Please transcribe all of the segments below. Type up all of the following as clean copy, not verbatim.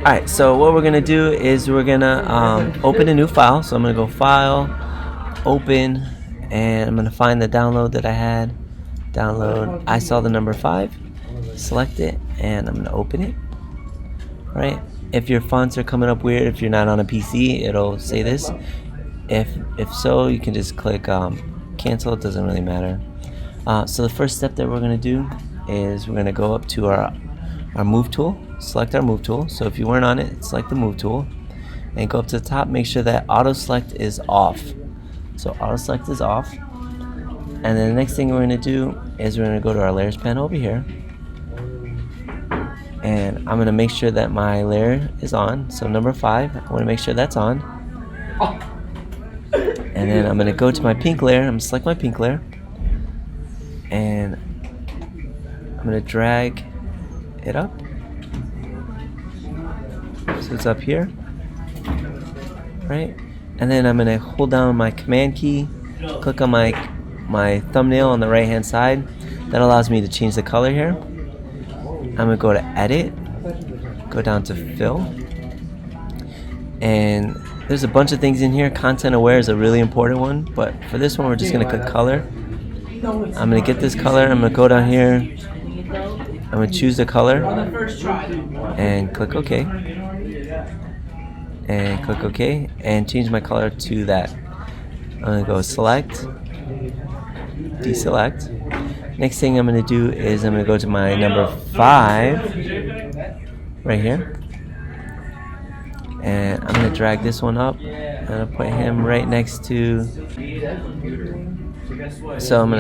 Alright, so what we're gonna do is we're gonna open a new file. So I'm gonna go File, Open, and I'm gonna find the download that I had. Download. I saw the number 5. Select it, and I'm gonna open it. Right. If your fonts are coming up weird, if you're not on a PC, it'll say this. If so, you can just click cancel. It doesn't really matter. So the first step that we're gonna do is we're gonna go up to our move tool. Select our move tool. So if you weren't on it, select the move tool and go up to the top. Make sure that auto select is off. So auto select is off. And then the next thing we're going to do is we're going to go to our layers panel over here. And I'm going to make sure that my layer is on. So number 5, I want to make sure that's on. And then I'm going to go to my pink layer. I'm going to select my pink layer. And I'm going to drag it up. So it's up here, right? And then I'm gonna hold down my command key, click on my thumbnail on the right hand side. That allows me to change the color here. I'm gonna go to edit, go down to fill, and there's a bunch of things in here. Content aware is a really important one, but for this one we're just gonna click color. I'm gonna get this color, I'm gonna go down here, I'm gonna choose the color and click OK. And click OK and change my color to that. I'm gonna go select, deselect. Next thing I'm gonna do is I'm gonna go to my number 5 right here, and I'm gonna drag this one up. I'm gonna put him right next to. So I'm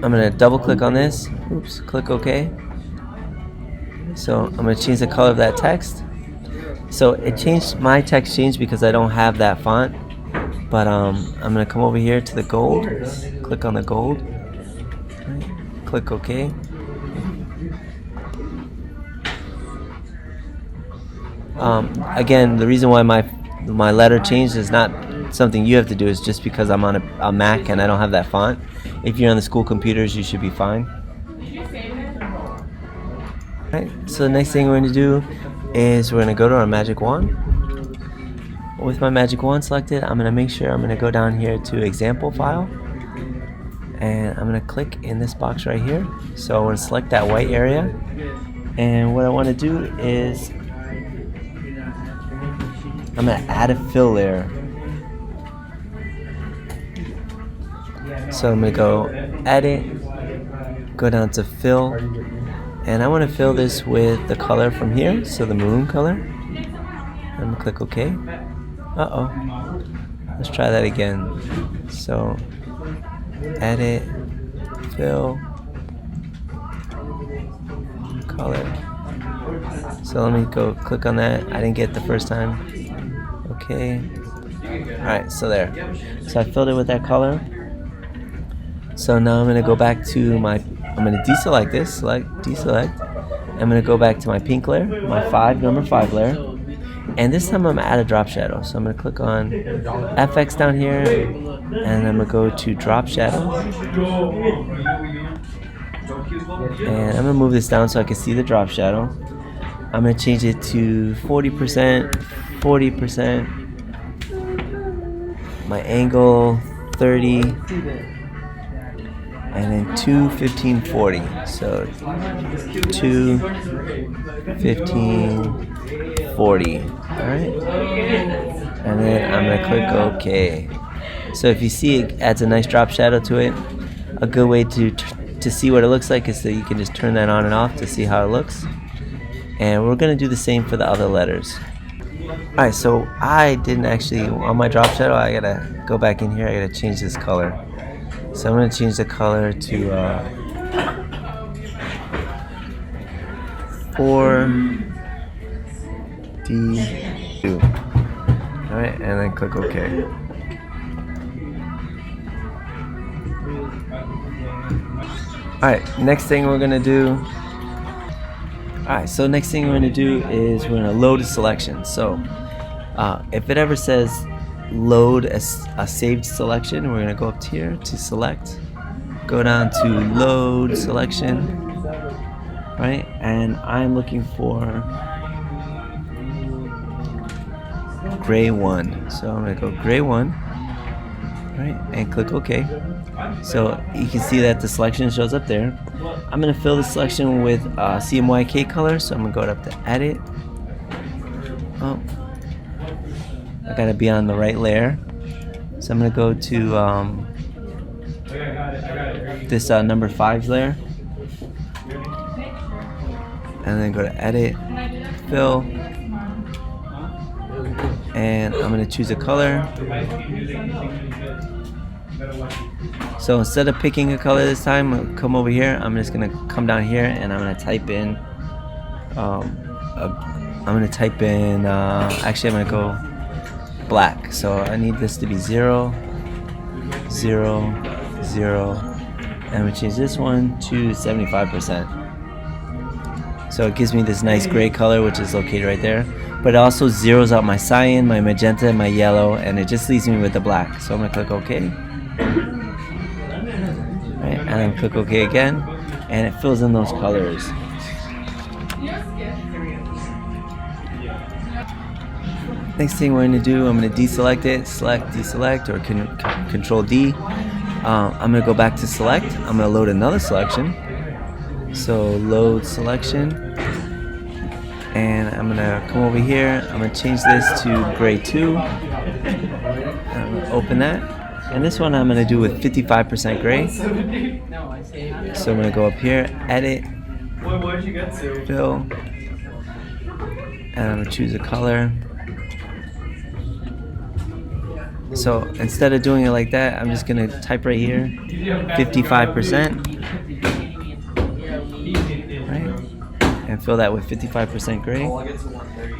gonna double click on this. Oops, click OK. So I'm gonna change the color of that text. So it changed, my text changed because I don't have that font, but I'm gonna come over here to the gold, click on the gold, right, click OK. Again, the reason why my letter changed is not something you have to do, it's just because I'm on a Mac and I don't have that font. If you're on the school computers, you should be fine. Right, so the next thing we're going to do is we're going to go to our magic wand. With my magic wand selected, I'm going to make sure I'm going to go down here to example file, and I'm going to click in this box right here. So I'm going to select that white area, and what I want to do is I'm going to add a fill layer. So I'm going to go edit, go down to fill, and I want to fill this with the color from here, so the maroon color. I'm going to click OK. Uh-oh. Let's try that again. So, edit, fill, color. So let me go click on that. I didn't get it the first time. Okay. Alright, so there. So I filled it with that color. So now I'm going to go back to I'm going to deselect this, select, deselect. I'm going to go back to my pink layer, my number 5 layer. And this time I'm going to add a drop shadow. So I'm going to click on FX down here, and I'm going to go to drop shadow. And I'm going to move this down so I can see the drop shadow. I'm going to change it to 40%, 40%. My angle 30. And then 2, 15, 40. So 2, 15, 40. Alright. And then I'm going to click OK. So if you see, it adds a nice drop shadow to it. A good way to see what it looks like is that you can just turn that on and off to see how it looks. And we're going to do the same for the other letters. Alright, so I didn't actually, on my drop shadow, I got to go back in here. I got to change this color. So I'm going to change the color to 4D2. Alright, and then click OK. Alright, next thing we're going to do. Alright, so next thing we're going to do is we're going to load a selection. So if it ever says load a saved selection, we're going to go up here to select, go down to load selection, right? And I'm looking for gray 1. So I'm gonna go gray 1, right, and click OK. So you can see that the selection shows up there. I'm gonna fill the selection with CMYK color, so I'm gonna go up to Edit. Oh, I gotta be on the right layer, so I'm gonna go to this number 5 layer, and then go to Edit, Fill, and I'm gonna choose a color. So instead of picking a color this time, I'll come over here. I'm just gonna come down here and I'm gonna type in. Actually, I'm gonna go black. So I need this to be 0, 0, 0, and I'm gonna change this one to 75%. So it gives me this nice gray color, which is located right there. But it also zeroes out my cyan, my magenta, and my yellow, and it just leaves me with the black. So I'm gonna click OK. Right, and then click OK again, and it fills in those colors. Next thing we're going to do, I'm going to deselect it, select, deselect, or Control D. I'm going to go back to select. I'm going to load another selection. So load selection, and I'm going to come over here. I'm going to change this to gray 2. I'm going to open that. And this one I'm going to do with 55% gray. So I'm going to go up here, Edit, Fill, and I'm going to choose a color. So instead of doing it like that, I'm just going to type right here, 55%, right? And fill that with 55% gray.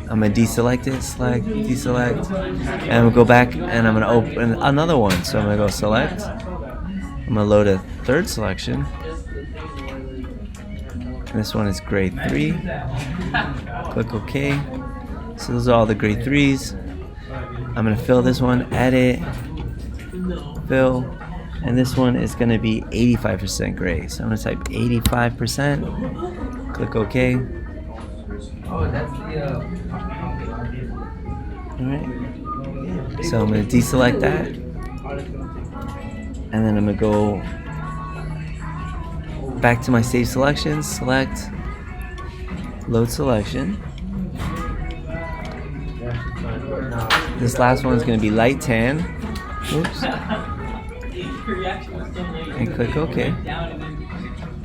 I'm going to deselect it, select, deselect, and I'm going to go back and I'm going to open another one. So I'm going to go select, I'm going to load a third selection, and this one is gray 3, click OK. So those are all the gray 3s. I'm going to fill this one, Edit, Fill, and this one is going to be 85% gray. So I'm going to type 85%, click OK. Alright, so I'm going to deselect that, and then I'm going to go back to my save selections, select, load selection. This last one is going to be light tan. Oops. And click OK.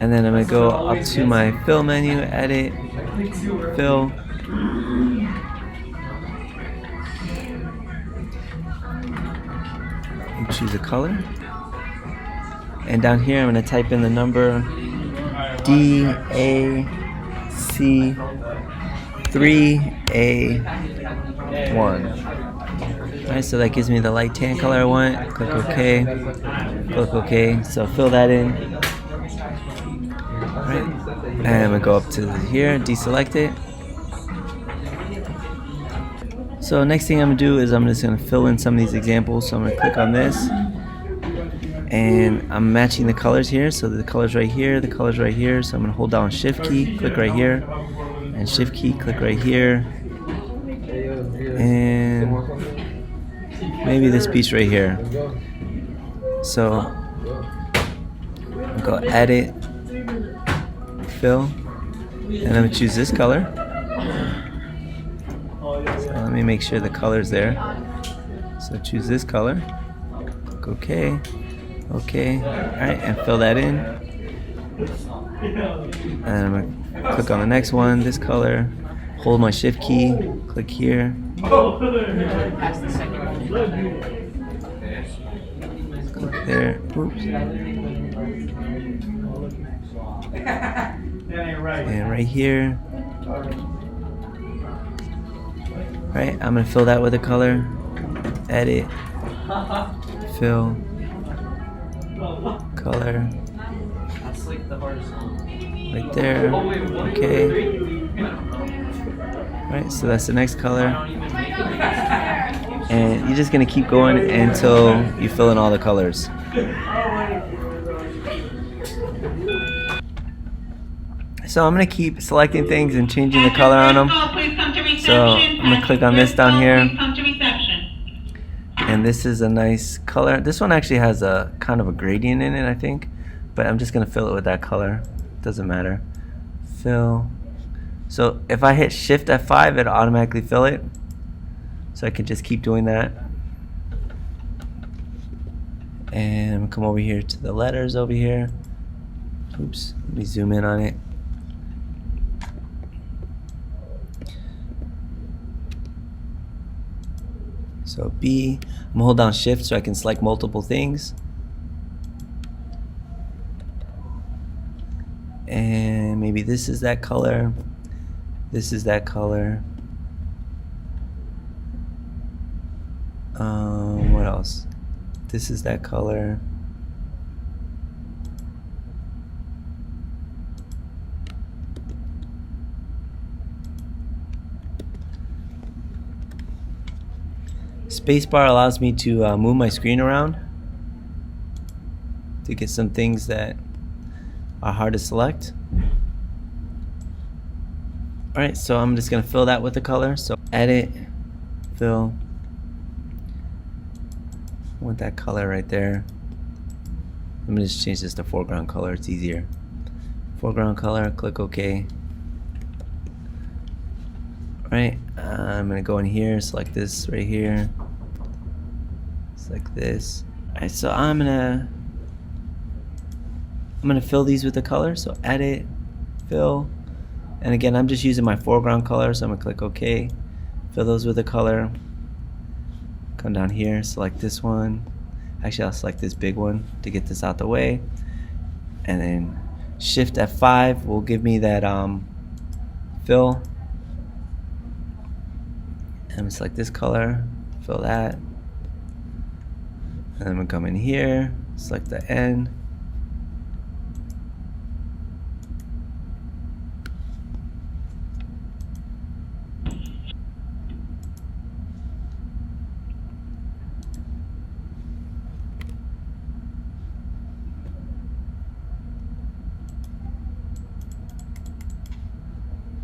And then I'm going to go up to my fill menu, Edit, Fill. And choose a color. And down here I'm going to type in the number DAC3A1. Alright, so that gives me the light tan color I want. Click OK. Click OK. So fill that in. Alright. And I'm going to go up to here, deselect it. So next thing I'm going to do is I'm just going to fill in some of these examples. So I'm going to click on this. And I'm matching the colors here. So the color's right here, the color's right here. So I'm going to hold down Shift key, click right here. And Shift key, click right here. And maybe this piece right here. So I'll go Edit, Fill, and I'm going to choose this color. So let me make sure the color's there. So choose this color. Click OK. OK. Alright, and fill that in. And I'm going to click on the next one, this color. Hold my Shift key, click here. Click there. Oops. And right here. Right, I'm gonna fill that with a color. Edit. Fill. Color. Right there. Okay. Right, so that's the next color. And you're just gonna keep going until you fill in all the colors. So I'm gonna keep selecting things and changing the color on them. So I'm gonna click on this down here. And this is a nice color. This one actually has a kind of a gradient in it, I think, but I'm just gonna fill it with that color. Doesn't matter. Fill. So if I hit Shift F5, it'll automatically fill it. So I can just keep doing that. And come over here to the letters over here. Oops, let me zoom in on it. So B, I'm gonna hold down Shift so I can select multiple things. And maybe this is that color. This is that color. What else? This is that color. Spacebar allows me to move my screen around to get some things that are hard to select. Alright, so I'm just going to fill that with the color. So edit, fill. I want that color right there. Let me just change this to foreground color, it's easier. Foreground color, click OK. Alright, I'm going to go in here, select this right here. Select this. Alright, so I'm gonna fill these with the color. So edit, fill. And again, I'm just using my foreground color, so I'm gonna click OK. Fill those with the color. Come down here, select this one. Actually, I'll select this big one to get this out the way. And then Shift F5 will give me that fill. And I'm gonna select this color, fill that. And I'm gonna come in here, select the N.